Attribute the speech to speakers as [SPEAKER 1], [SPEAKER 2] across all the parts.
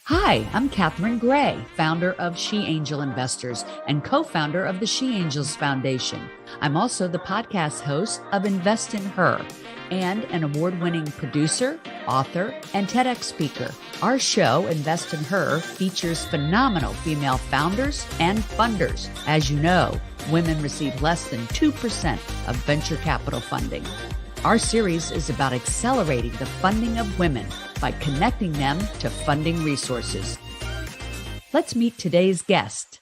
[SPEAKER 1] Hi, I'm Catherine Gray, founder of She Angel Investors and co-founder of the She Angels Foundation. I'm also the podcast host of Invest in Her and an award-winning producer, author, and TEDx speaker. Our show, Invest in Her, features phenomenal female founders and funders. As you know, women receive less than 2% of venture capital funding. Our series is about accelerating the funding of women by connecting them to funding resources. Let's meet today's guest.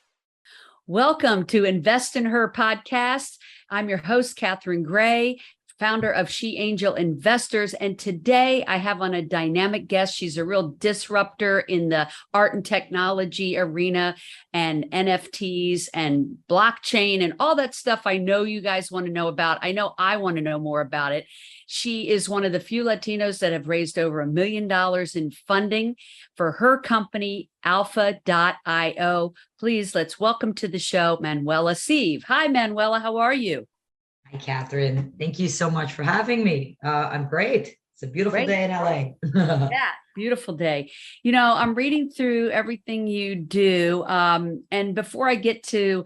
[SPEAKER 1] Welcome to Invest in Her podcast. I'm your host, Catherine Gray, founder of She Angel Investors. And today I have on a dynamic guest. She's a real disruptor in the art and technology arena and NFTs and blockchain and all that stuff I know you guys want to know about. I know I want to know more about it. She is one of the few Latinos that have raised over $1 million in funding for her company, Alpha.io. Please, let's welcome to the show, Manuela Seve. Hi, Manuela. How are you?
[SPEAKER 2] Hi, Catherine. Thank you so much for having me. I'm great. It's a beautiful day in LA.
[SPEAKER 1] Yeah, beautiful day. You know, I'm reading through everything you do. And before I get to,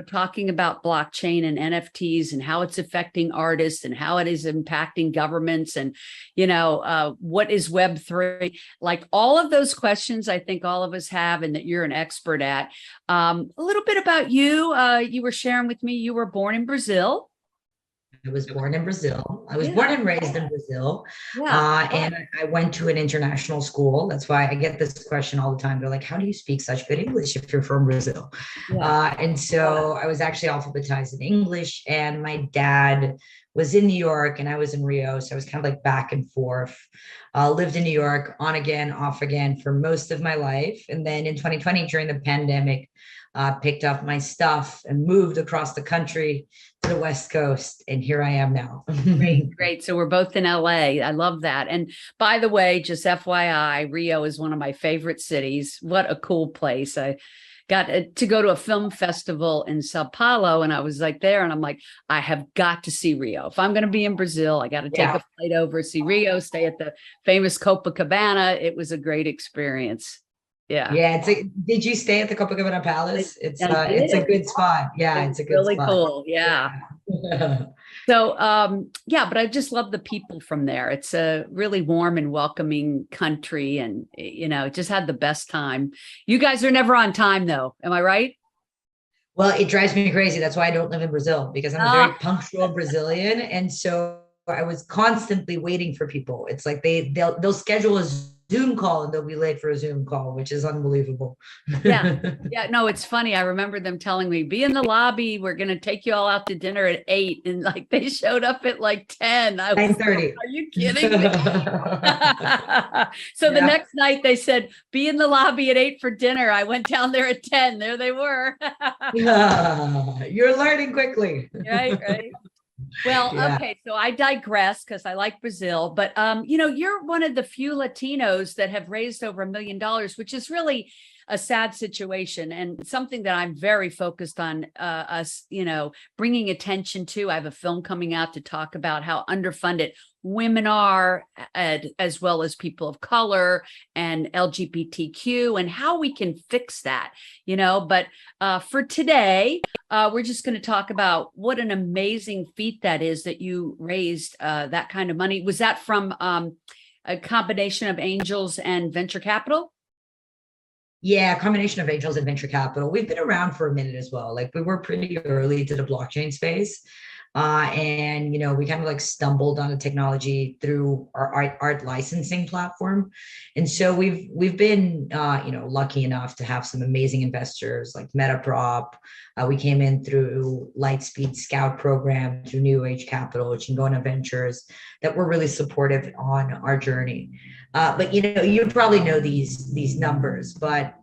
[SPEAKER 1] talking about blockchain and NFTs and how it's affecting artists and how it is impacting governments and, what is Web3, like all of those questions I think all of us have and that you're an expert at. A little bit about you. You were sharing with me, you were born in Brazil.
[SPEAKER 2] I was born in Brazil. I was born and raised in Brazil.
[SPEAKER 1] Yeah.
[SPEAKER 2] And I went to an international school. That's why I get this question all the time. They're like, how do you speak such good English if you're from Brazil?
[SPEAKER 1] Yeah.
[SPEAKER 2] And so I was actually alphabetized in English, and my dad was in New York and I was in Rio. So I was kind of like back and forth. Lived in New York on again, off again for most of my life. And then in 2020, during the pandemic, picked up my stuff and moved across the country to the West Coast. And here I am now.
[SPEAKER 1] Great. So we're both in LA. I love that. And by the way, just FYI, Rio is one of my favorite cities. What a cool place. I got to go to a film festival in Sao Paulo, and I was like there, and I'm like, I have got to see Rio. If I'm going to be in Brazil, I got to take a flight over, see Rio, stay at the famous Copacabana. It was a great experience. Yeah.
[SPEAKER 2] Did you stay at the Copacabana Palace? It's a good spot. Yeah, it's a good
[SPEAKER 1] really
[SPEAKER 2] spot.
[SPEAKER 1] Cool. Yeah. So, but I just love the people from there. It's a really warm and welcoming country, and just had the best time. You guys are never on time, though. Am I right?
[SPEAKER 2] Well, it drives me crazy. That's why I don't live in Brazil, because I'm a very punctual Brazilian, and so I was constantly waiting for people. It's like they'll schedule a Zoom call and they'll be late for a Zoom call, which is unbelievable.
[SPEAKER 1] Yeah. No, it's funny. I remember them telling me, be in the lobby. We're going to take you all out to dinner at 8. And like, they showed up at like 10.
[SPEAKER 2] 9:30.
[SPEAKER 1] Like, are you kidding me? So the next night they said, be in the lobby at 8 for dinner. I went down there at 10. There they were.
[SPEAKER 2] You're learning quickly.
[SPEAKER 1] Right. Well, okay, so I digress because I like Brazil, but you're one of the few Latinos that have raised over $1 million, which is really a sad situation and something that I'm very focused on us, bringing attention to. I have a film coming out to talk about how underfunded women are, as well as people of color and LGBTQ, and how we can fix that, But for today, we're just going to talk about what an amazing feat that is that you raised that kind of money. Was that from a combination of angels and venture capital?
[SPEAKER 2] Yeah, a combination of angels and venture capital. We've been around for a minute as well. Like, we were pretty early to the blockchain space. And, we kind of like stumbled on the technology through our art licensing platform. And so we've been, lucky enough to have some amazing investors like Metaprop. We came in through Lightspeed Scout program, through New Age Capital, Chingona Ventures, that were really supportive on our journey. But, you probably know these numbers, but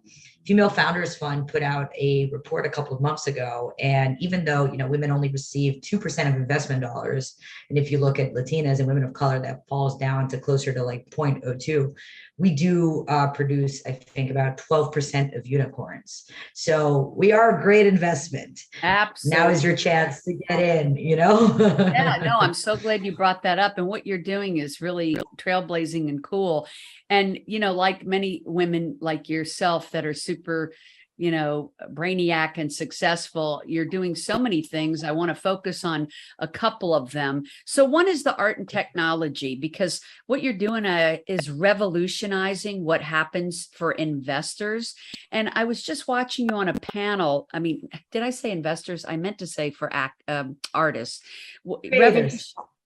[SPEAKER 2] Female Founders Fund put out a report a couple of months ago. And even though, women only receive 2% of investment dollars, and if you look at Latinas and women of color, that falls down to closer to like 0.02, we do produce, I think, about 12% of unicorns. So we are a great investment.
[SPEAKER 1] Absolutely.
[SPEAKER 2] Now is your chance to get in,
[SPEAKER 1] Yeah, no, I'm so glad you brought that up. And what you're doing is really trailblazing and cool. And, like many women like yourself that are super, brainiac and successful, you're doing so many things. I want to focus on a couple of them. So one is the art and technology, because what you're doing is revolutionizing what happens for investors. And I was just watching you on a panel. I mean, did I say investors? I meant to say for artists.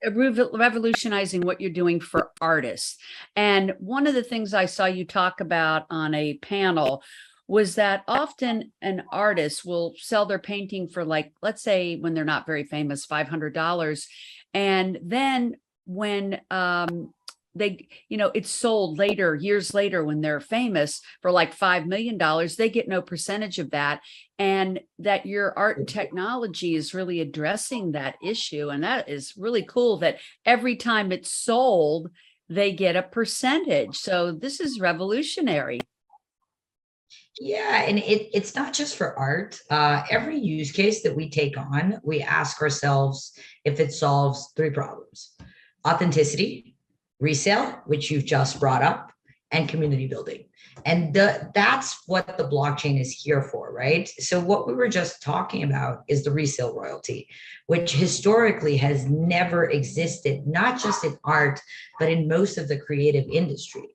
[SPEAKER 1] Revolutionizing what you're doing for artists. And one of the things I saw you talk about on a panel was that often an artist will sell their painting for, like, let's say when they're not very famous, $500. And then when it's sold later, years later, when they're famous for like $5 million, they get no percentage of that. And that your art and technology is really addressing that issue. And that is really cool, that every time it's sold, they get a percentage. So this is revolutionary.
[SPEAKER 2] Yeah, and it's not just for art. Every use case that we take on, we ask ourselves if it solves three problems: authenticity, resale, which you've just brought up, and community building. And that's what the blockchain is here for, right? So what we were just talking about is the resale royalty, which historically has never existed, not just in art, but in most of the creative industry,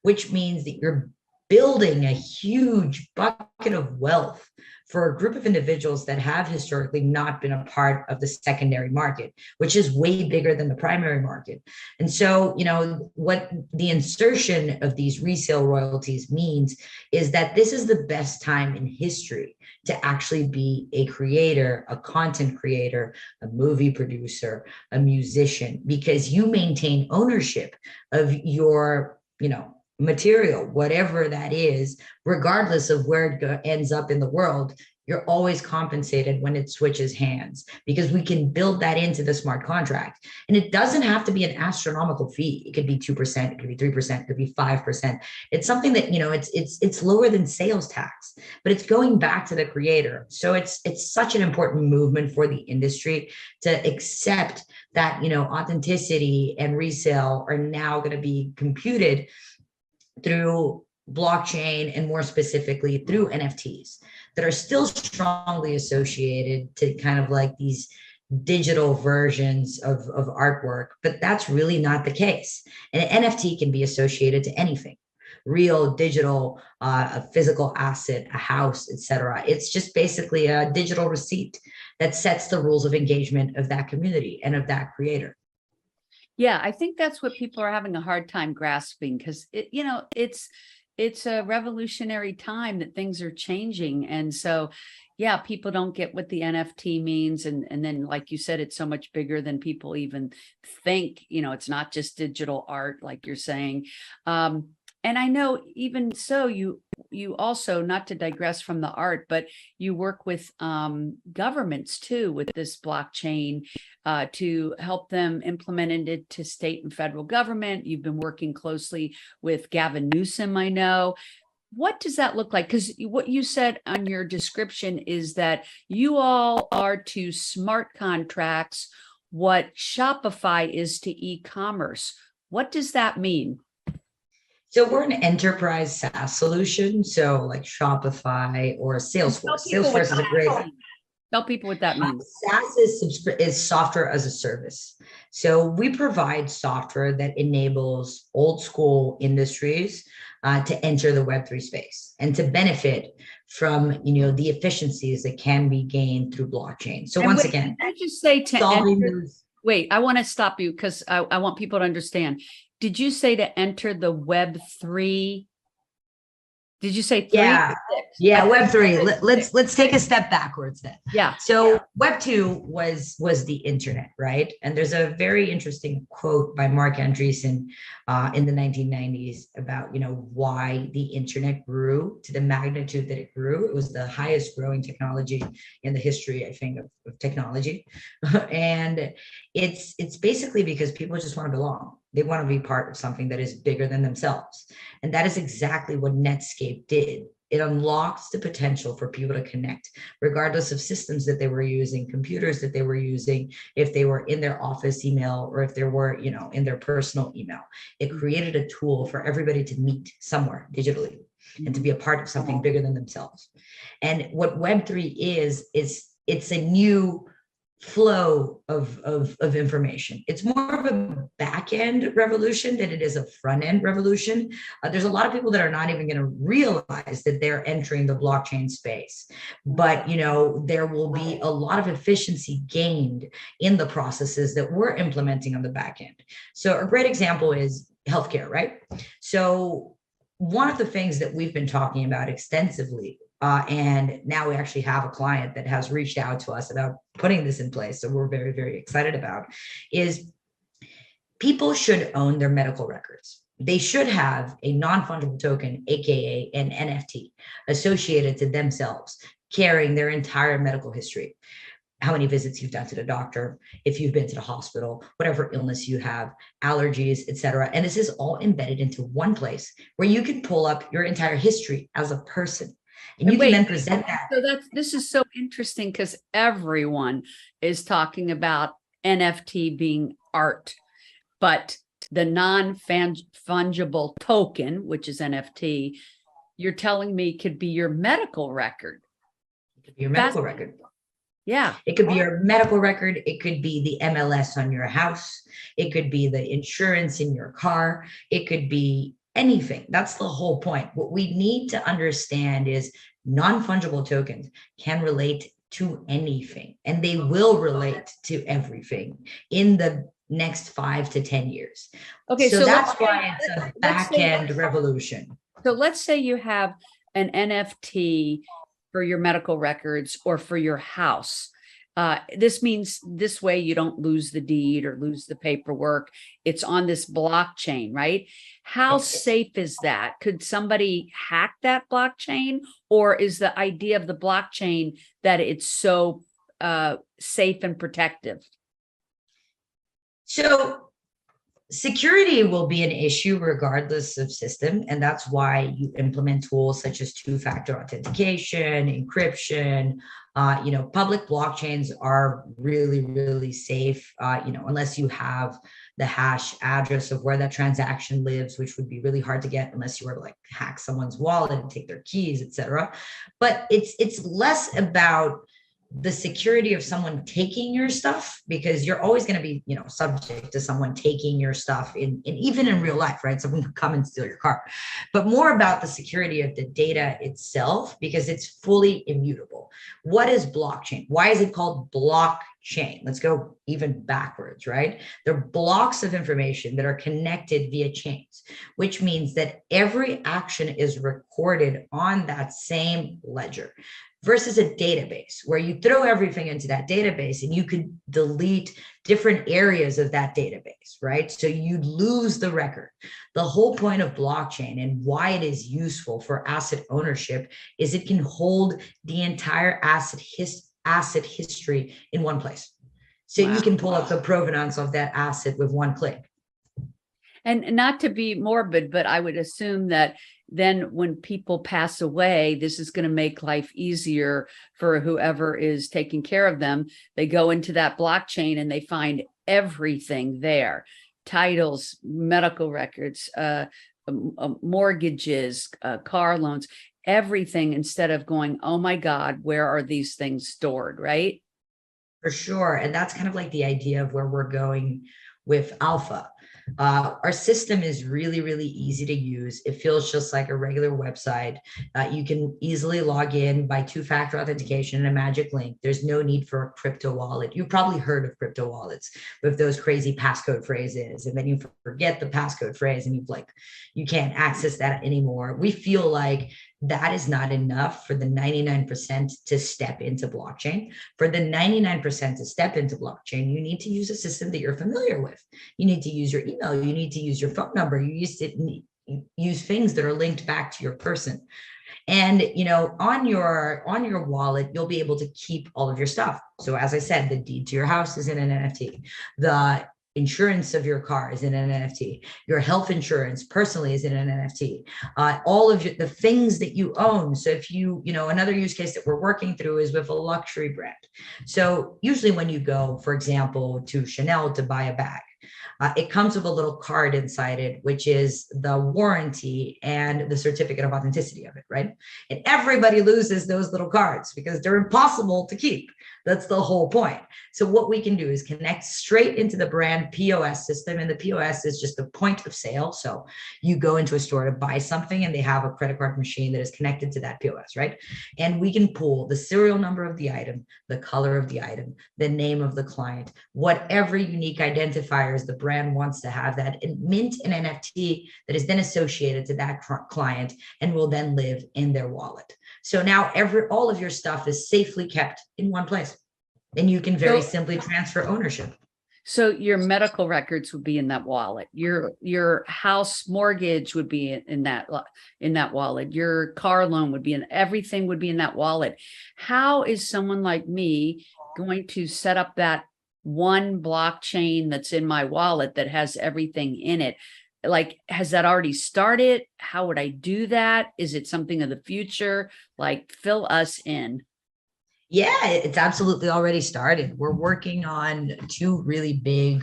[SPEAKER 2] which means that you're building a huge bucket of wealth for a group of individuals that have historically not been a part of the secondary market, which is way bigger than the primary market. And so, what the insertion of these resale royalties means is that this is the best time in history to actually be a creator, a content creator, a movie producer, a musician, because you maintain ownership of your, material, whatever that is, regardless of where it ends up in the world. You're always compensated when it switches hands, because we can build that into the smart contract. And it doesn't have to be an astronomical fee. It could be 2%, it could be 3%, it could be 5%. It's something that, it's lower than sales tax, but it's going back to the creator. So it's such an important movement for the industry to accept that, authenticity and resale are now going to be computed through blockchain, and more specifically through NFTs, that are still strongly associated to kind of like these digital versions of artwork, but that's really not the case. And an NFT can be associated to anything: real, digital, a physical asset, a house, etc. It's just basically a digital receipt that sets the rules of engagement of that community and of that creator.
[SPEAKER 1] Yeah, I think that's what people are having a hard time grasping, because it's a revolutionary time that things are changing. And so, yeah, people don't get what the NFT means. And then, like you said, it's so much bigger than people even think. It's not just digital art, like you're saying. And I know, even so, you also, not to digress from the art, but you work with governments too, with this blockchain, to help them implement it into state and federal government. You've been working closely with Gavin Newsom, I know. What does that look like? Because what you said on your description is that you all are to smart contracts what Shopify is to e-commerce. What does that mean?
[SPEAKER 2] So we're an enterprise SaaS solution. So like Shopify or Salesforce. Salesforce is a great.
[SPEAKER 1] Tell people what that means.
[SPEAKER 2] SaaS is software as a service. So we provide software that enables old school industries to enter the Web3 space and to benefit from the efficiencies that can be gained through blockchain. So once again,
[SPEAKER 1] I just say to enter, wait, I want to stop you because I want people to understand. Did you say to enter the Web3? Did you say 3?
[SPEAKER 2] Yeah, Web3. Let's take a step backwards then.
[SPEAKER 1] Yeah.
[SPEAKER 2] So Web2 was the internet, right? And there's a very interesting quote by Mark Andreessen in the 1990s about why the internet grew to the magnitude that it grew. It was the highest growing technology in the history, I think, of technology, and it's basically because people just want to belong. They want to be part of something that is bigger than themselves. And that is exactly what Netscape did. It unlocks the potential for people to connect, regardless of systems that they were using, computers that they were using, if they were in their office email or if they were, in their personal email. It created a tool for everybody to meet somewhere digitally and to be a part of something bigger than themselves. And what Web3 is it's a new flow of information. It's more of a back end revolution than it is a front end revolution. There's a lot of people that are not even going to realize that they're entering the blockchain space, but there will be a lot of efficiency gained in the processes that we're implementing on the back end. So a great example is healthcare, right? So one of the things that we've been talking about extensively, and now we actually have a client that has reached out to us about putting this in place, so we're very, very excited about, is people should own their medical records. They should have a non-fungible token, aka an NFT, associated to themselves, carrying their entire medical history. How many visits you've done to the doctor, if you've been to the hospital, whatever illness you have, allergies, etc. And this is all embedded into one place where you can pull up your entire history as a person. And you can then present that.
[SPEAKER 1] So this is so interesting because everyone is talking about NFT being art, but the non-fungible token, which is NFT, you're telling me could be your medical record.
[SPEAKER 2] It could be your medical record.
[SPEAKER 1] Yeah.
[SPEAKER 2] It could be your medical record. It could be the MLS on your house. It could be the insurance in your car. It could be anything. That's the whole point. What we need to understand is non-fungible tokens can relate to anything, and they will relate to everything in the next 5 to 10 years. Okay, so that's why it's a back-end revolution.
[SPEAKER 1] So let's say you have an NFT for your medical records or for your house. This means this way you don't lose the deed or lose the paperwork. It's on this blockchain, right? How safe is that? Could somebody hack that blockchain, or is the idea of the blockchain that it's so safe and protective?
[SPEAKER 2] So security will be an issue regardless of system, and that's why you implement tools such as two-factor authentication, encryption. Public blockchains are really, really safe, unless you have the hash address of where that transaction lives, which would be really hard to get unless you were to like hack someone's wallet and take their keys, etc. But it's less about the security of someone taking your stuff, because you're always going to be, subject to someone taking your stuff in even in real life, right? Someone could come and steal your car, but more about the security of the data itself, because it's fully immutable. What is blockchain? Why is it called blockchain? Let's go even backwards, right? They're blocks of information that are connected via chains, which means that every action is recorded on that same ledger, versus a database where you throw everything into that database and you could delete different areas of that database, right? So you'd lose the record. The whole point of blockchain and why it is useful for asset ownership is it can hold the entire asset history in one place. So you can pull up the provenance of that asset with one click.
[SPEAKER 1] And not to be morbid, but I would assume that then when people pass away, this is going to make life easier for whoever is taking care of them. They go into that blockchain and they find everything there: titles, medical records, mortgages, car loans, everything, instead of going, oh my God, where are these things stored, right?
[SPEAKER 2] For sure. And that's kind of like the idea of where we're going with Alpha. Our system is really, really easy to use. It feels just like a regular website. You can easily log in by two-factor authentication and a magic link. There's no need for a crypto wallet. You've probably heard of crypto wallets with those crazy passcode phrases, and then you forget the passcode phrase and you can't access that anymore. We feel like that is not enough for the 99% to step into blockchain. For the 99% to step into blockchain, you need to use a system that you're familiar with. You need to use your email. You need to use your phone number. You use things that are linked back to your person. And, on your wallet, you'll be able to keep all of your stuff. So as I said, the deed to your house is in an NFT. The insurance of your car is in an NFT. Your health insurance personally is in an NFT. All of the things that you own. So if another use case that we're working through is with a luxury brand. So usually when you go, for example, to Chanel to buy a bag, it comes with a little card inside it, which is the warranty and the certificate of authenticity of it, right? And everybody loses those little cards because they're impossible to keep. That's the whole point. So what we can do is connect straight into the brand POS system. And the POS is just the point of sale. So you go into a store to buy something and they have a credit card machine that is connected to that POS, right? And we can pull the serial number of the item, the color of the item, the name of the client, whatever unique identifiers the brand wants to have, that, and mint an NFT that is then associated to that client and will then live in their wallet. So now all of your stuff is safely kept in one place, and you can very simply transfer ownership.
[SPEAKER 1] So your medical records would be in that wallet. Your house mortgage would be in that wallet. Your car loan would be everything would be in that wallet. How is someone like me going to set up that one blockchain that's in my wallet that has everything in it? Like, has that already started? How would I do that? Is it something of the future? Like, fill us in.
[SPEAKER 2] Yeah, it's absolutely already started. We're working on two really big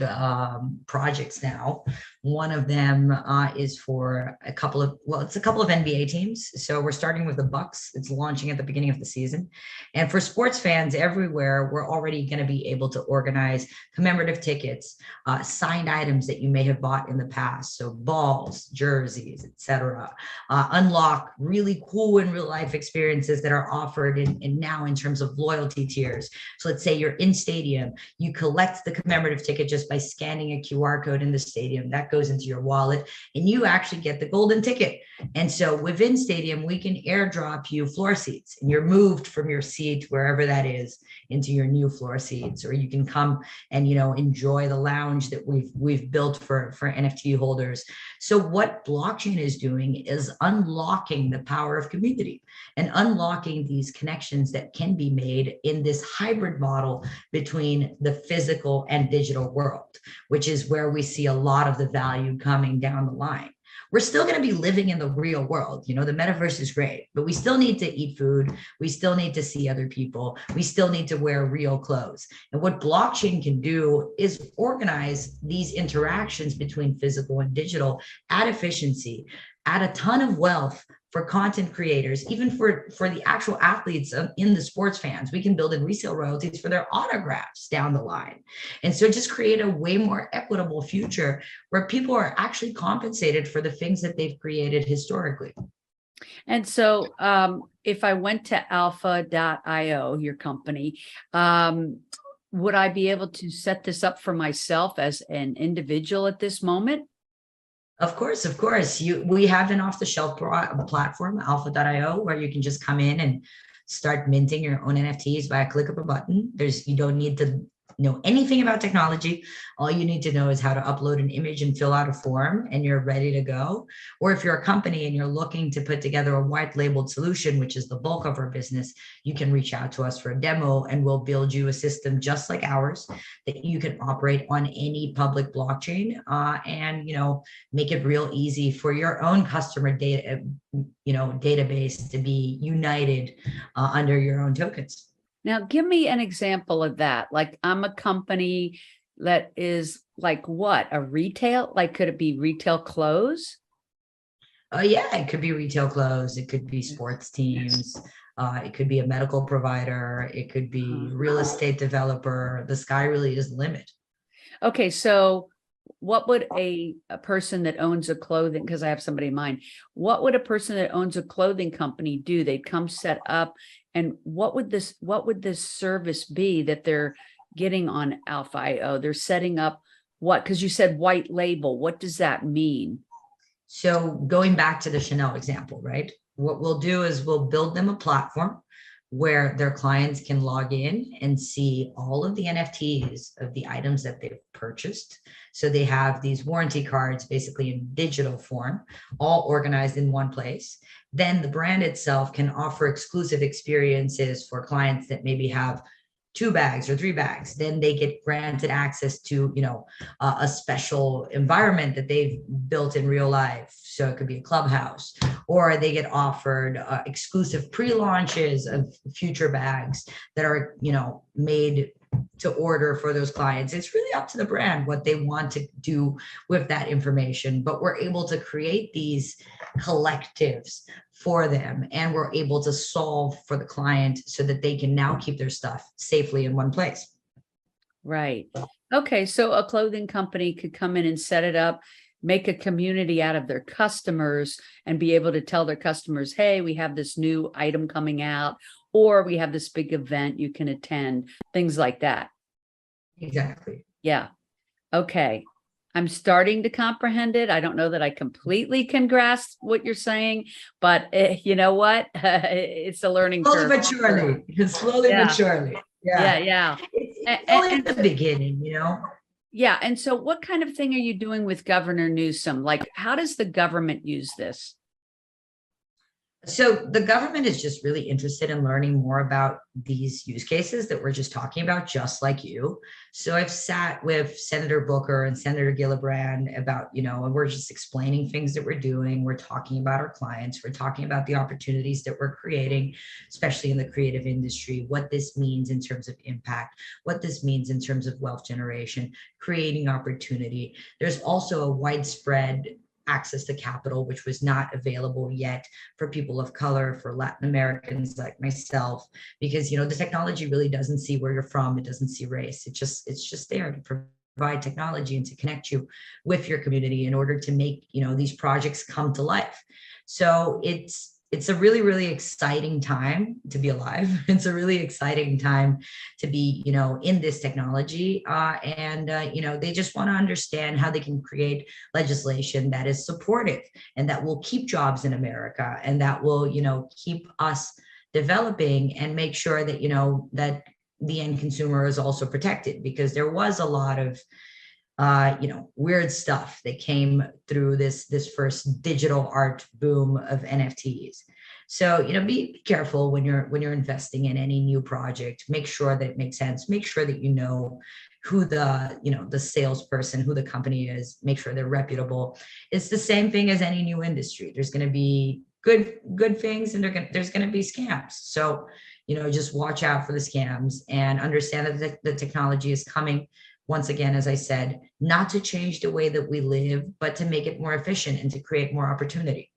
[SPEAKER 2] projects now. One of them is for it's a couple of NBA teams. So we're starting with the Bucks. It's launching at the beginning of the season. And for sports fans everywhere, we're already going to be able to organize commemorative tickets, signed items that you may have bought in the past. So balls, jerseys, etc. Unlock really cool in real life experiences that are offered in now in terms of loyalty tiers. So let's say you're in stadium, you collect the commemorative ticket just by scanning a QR code in the stadium. That goes into your wallet and you actually get the golden ticket. And so within stadium, we can airdrop you floor seats, and you're moved from your seat, wherever that is, into your new floor seats, or you can come and, enjoy the lounge that we've built for NFT holders. So what blockchain is doing is unlocking the power of community and unlocking these connections that can be made in this hybrid model between the physical and digital world, which is where we see a lot of the value coming down the line. We're still going to be living in the real world. The metaverse is great, but we still need to eat food. We still need to see other people. We still need to wear real clothes. And what blockchain can do is organize these interactions between physical and digital at efficiency, at a ton of wealth for content creators, even for the actual athletes in the sports fans. We can build in resale royalties for their autographs down the line. And so just create a way more equitable future where people are actually compensated for the things that they've created historically.
[SPEAKER 1] And so if I went to alpha.io, your company, would I be able to set this up for myself as an individual at this moment?
[SPEAKER 2] Of course. We have an off-the-shelf platform, alpha.io, where you can just come in and start minting your own NFTs by a click of a button. You don't need to know anything about technology. All you need to know is how to upload an image and fill out a form, and you're ready to go. Or if you're a company and you're looking to put together a white labeled solution, which is the bulk of our business, you can reach out to us for a demo, and we'll build you a system just like ours that you can operate on any public blockchain, and make it real easy for your own customer data, database to be united under your own tokens.
[SPEAKER 1] Now, give me an example of that. Like, I'm a company that is like what? A retail? Like, could it be retail clothes?
[SPEAKER 2] Yeah, it could be retail clothes. It could be sports teams. It could be a medical provider. It could be real estate developer. The sky really is the limit.
[SPEAKER 1] Okay, so what would a person that owns a clothing, because I have somebody in mind, what would a person that owns a clothing company do? They'd come set up, and what would this service be that they're getting on Alpha.io? They're setting up what? Because you said white label. What does that mean?
[SPEAKER 2] So going back to the Chanel example, right? What we'll do is we'll build them a platform where their clients can log in and see all of the NFTs of the items that they've purchased. So they have these warranty cards basically in digital form, all organized in one place. Then the brand itself can offer exclusive experiences for clients that maybe have 2 bags or 3 bags, then they get granted access to, a special environment that they've built in real life. So it could be a clubhouse, or they get offered exclusive pre-launches of future bags that are, made to order for those clients. It's really up to the brand what they want to do with that information, but we're able to create these collectives for them, and we're able to solve for the client so that they can now keep their stuff safely in one place.
[SPEAKER 1] Right. Okay. So a clothing company could come in and set it up, make a community out of their customers, and be able to tell their customers, hey, we have this new item coming out, or we have this big event you can attend, things like that.
[SPEAKER 2] Exactly.
[SPEAKER 1] Yeah. Okay. I'm starting to comprehend it. I don't know that I completely can grasp what you're saying, but you know what? It's a learning
[SPEAKER 2] Slowly
[SPEAKER 1] curve.
[SPEAKER 2] but surely. Slowly but surely.
[SPEAKER 1] Yeah.
[SPEAKER 2] Yeah. It's only the beginning,
[SPEAKER 1] Yeah. And so what kind of thing are you doing with Governor Newsom? Like, how does the government use this?
[SPEAKER 2] So the government is just really interested in learning more about these use cases that we're just talking about, just like you. So I've sat with Senator Booker and Senator Gillibrand about, and we're just explaining things that we're doing. We're talking about our clients. We're talking about the opportunities that we're creating, especially in the creative industry, what this means in terms of impact, what this means in terms of wealth generation, creating opportunity. There's also a widespread access to capital, which was not available yet for people of color, for Latin Americans like myself, because, the technology really doesn't see where you're from. It doesn't see race. It's just there to provide technology and to connect you with your community in order to make, these projects come to life. So it's a really, really exciting time to be alive. It's a really exciting time to be, in this technology. They just want to understand how they can create legislation that is supportive and that will keep jobs in America, and that will, keep us developing and make sure that, that the end consumer is also protected, because there was a lot of weird stuff that came through this first digital art boom of NFTs. So, be careful when you're investing in any new project. Make sure that it makes sense. Make sure that who the salesperson, who the company is. Make sure they're reputable. It's the same thing as any new industry. There's going to be good things, and there's going to be scams. So, just watch out for the scams and understand that the technology is coming. Once again, as I said, not to change the way that we live, but to make it more efficient and to create more opportunity.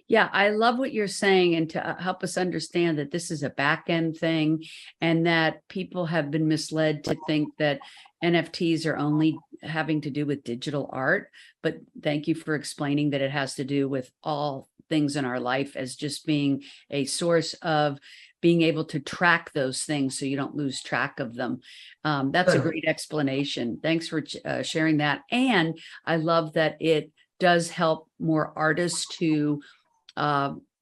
[SPEAKER 1] Yeah, I love what you're saying, and to help us understand that this is a back end thing, and that people have been misled to think that NFTs are only having to do with digital art. But thank you for explaining that it has to do with all things in our life as just being a source of being able to track those things so you don't lose track of them. That's a great explanation. Thanks for sharing that. And I love that it does help more artists to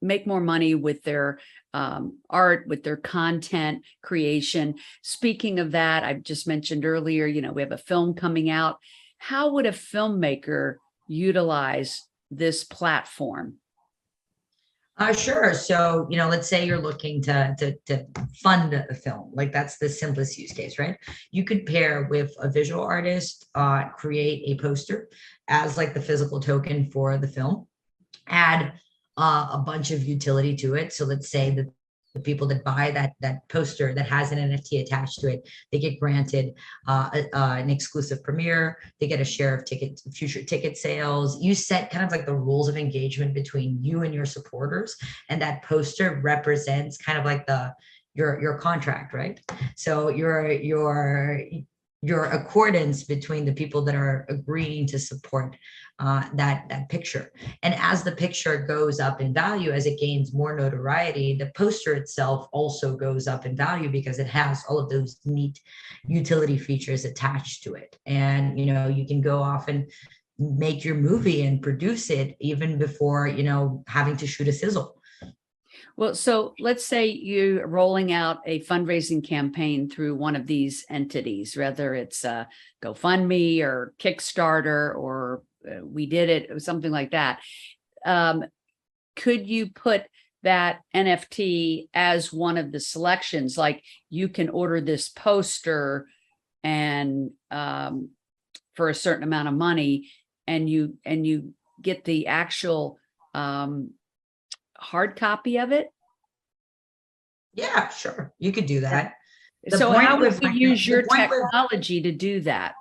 [SPEAKER 1] make more money with their art, with their content creation. Speaking of that, I've just mentioned earlier, we have a film coming out. How would a filmmaker utilize this platform?
[SPEAKER 2] Sure. So, let's say you're looking to fund a film. Like, that's the simplest use case, right? You could pair with a visual artist, create a poster as like the physical token for the film, add a bunch of utility to it. So let's say that the people that buy that poster that has an NFT attached to it, they get granted an exclusive premiere. They get a share of future ticket sales. You set kind of like the rules of engagement between you and your supporters, and that poster represents kind of like your contract, right? So your accordance between the people that are agreeing to support that picture. And as the picture goes up in value, as it gains more notoriety, the poster itself also goes up in value because it has all of those neat utility features attached to it. And, you can go off and make your movie and produce it even before, having to shoot a sizzle.
[SPEAKER 1] Well, so let's say you're rolling out a fundraising campaign through one of these entities, whether it's GoFundMe or Kickstarter or We Did It or something like that. Could you put that NFT as one of the selections. Like you can order this poster and for a certain amount of money, and you get the actual hard copy of it.
[SPEAKER 2] Yeah, sure. You could do that.
[SPEAKER 1] So how would we use your technology to do that?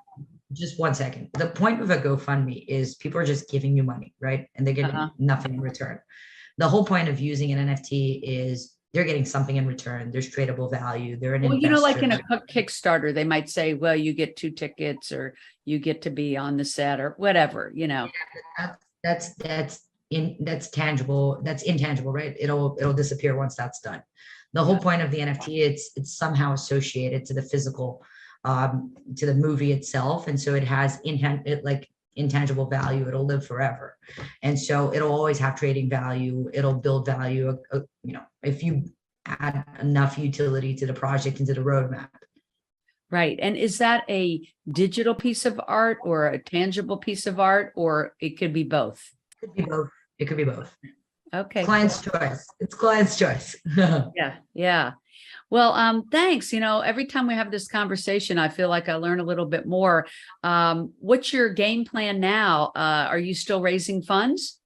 [SPEAKER 2] Just 1 second. The point of a GoFundMe is people are just giving you money, right? And they're getting nothing in return. The whole point of using an NFT is they're getting something in return. There's tradable value. They're an investor.
[SPEAKER 1] Like in a Kickstarter, they might say, well, you get 2 tickets or you get to be on the set or whatever, Yeah,
[SPEAKER 2] that's tangible. That's intangible, right? It'll disappear once that's done. The whole point of the NFT, it's somehow associated to the physical, to the movie itself. And so it has intangible value. It'll live forever. And so it'll always have trading value. It'll build value, if you add enough utility to the project and to the roadmap.
[SPEAKER 1] Right. And is that a digital piece of art or a tangible piece of art, or it could be both?
[SPEAKER 2] It could be both. It could be both.
[SPEAKER 1] Okay.
[SPEAKER 2] Client's choice. It's client's choice.
[SPEAKER 1] Yeah. Well, thanks. Every time we have this conversation, I feel like I learn a little bit more. What's your game plan now? Are you still raising funds?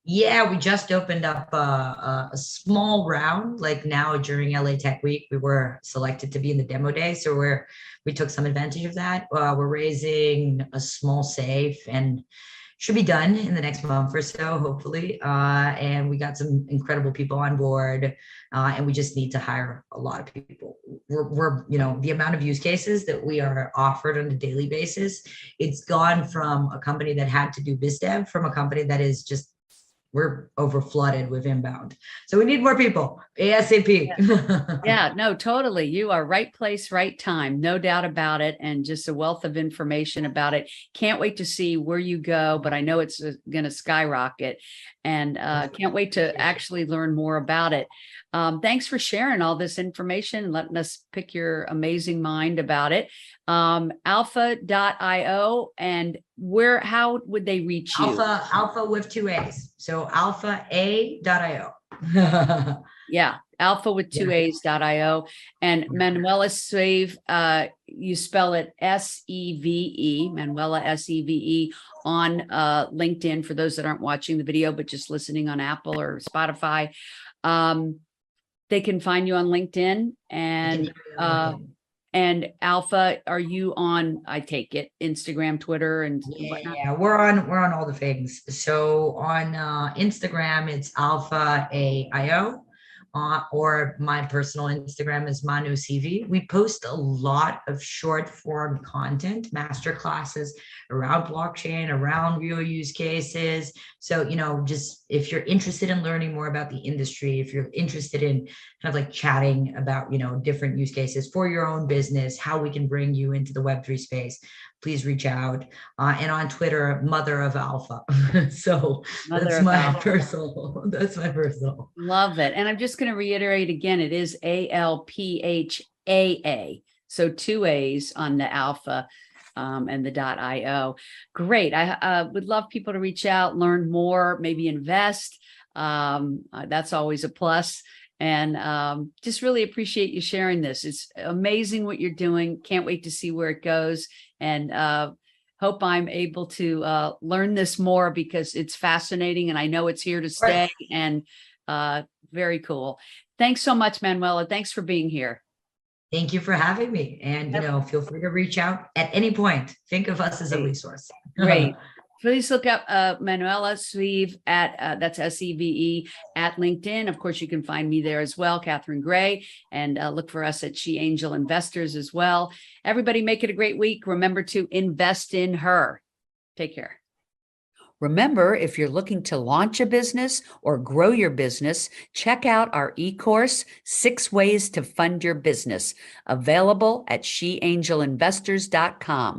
[SPEAKER 2] Yeah, we just opened up a small round. Like now during LA Tech Week, we were selected to be in the demo day. So we took some advantage of that. We're raising a small safe and should be done in the next month or so, hopefully. And we got some incredible people on board, and we just need to hire a lot of people. We're the amount of use cases that we are offered on a daily basis, it's gone from a company that had to do biz dev from a company that is just, we're over flooded with inbound. So we need more people ASAP.
[SPEAKER 1] Yeah, no, totally. You are right place, right time. No doubt about it. And just a wealth of information about it. Can't wait to see where you go, but I know it's going to skyrocket, and can't wait to actually learn more about it. Thanks for sharing all this information, letting us pick your amazing mind about it. Alpha.io, and how would they reach you?
[SPEAKER 2] Alpha with 2 A's. So alpha.a.io.
[SPEAKER 1] Yeah. Alpha with 2 A's.io. And Manuela Seve, you spell it S-E-V-E, Manuela S-E-V-E, on LinkedIn for those that aren't watching the video, but just listening on Apple or Spotify. They can find you on LinkedIn, and Alpha, are you on, I take it, Instagram, Twitter, and whatnot?
[SPEAKER 2] Yeah, we're on all the things. So on Instagram, it's alpha.aio. Or my personal Instagram is Manu Seve. We post a lot of short form content, masterclasses around blockchain, around real use cases. So, just if you're interested in learning more about the industry, if you're interested in kind of like chatting about, different use cases for your own business, how we can bring you into the Web3 space, please reach out. And on Twitter, Mother of Alpha. So that's my personal.
[SPEAKER 1] Love it. And I'm just going to reiterate again, it is ALPHAA. So 2 A's on the Alpha and the .io. Great. I would love people to reach out, learn more, maybe invest. That's always a plus. And just really appreciate you sharing this. It's amazing what you're doing. Can't wait to see where it goes. And hope I'm able to learn this more, because it's fascinating and I know it's here to stay. And very cool. Thanks so much, Manuela. Thanks for being here.
[SPEAKER 2] Thank you for having me. And, feel free to reach out at any point. Think of us as a resource.
[SPEAKER 1] Great. Please look up Manuela Seve at, that's S-E-V-E, at LinkedIn. Of course, you can find me there as well, Catherine Gray, and look for us at She Angel Investors as well. Everybody make it a great week. Remember to invest in her. Take care. Remember, if you're looking to launch a business or grow your business, check out our e-course, 6 Ways to Fund Your Business, available at sheangelinvestors.com.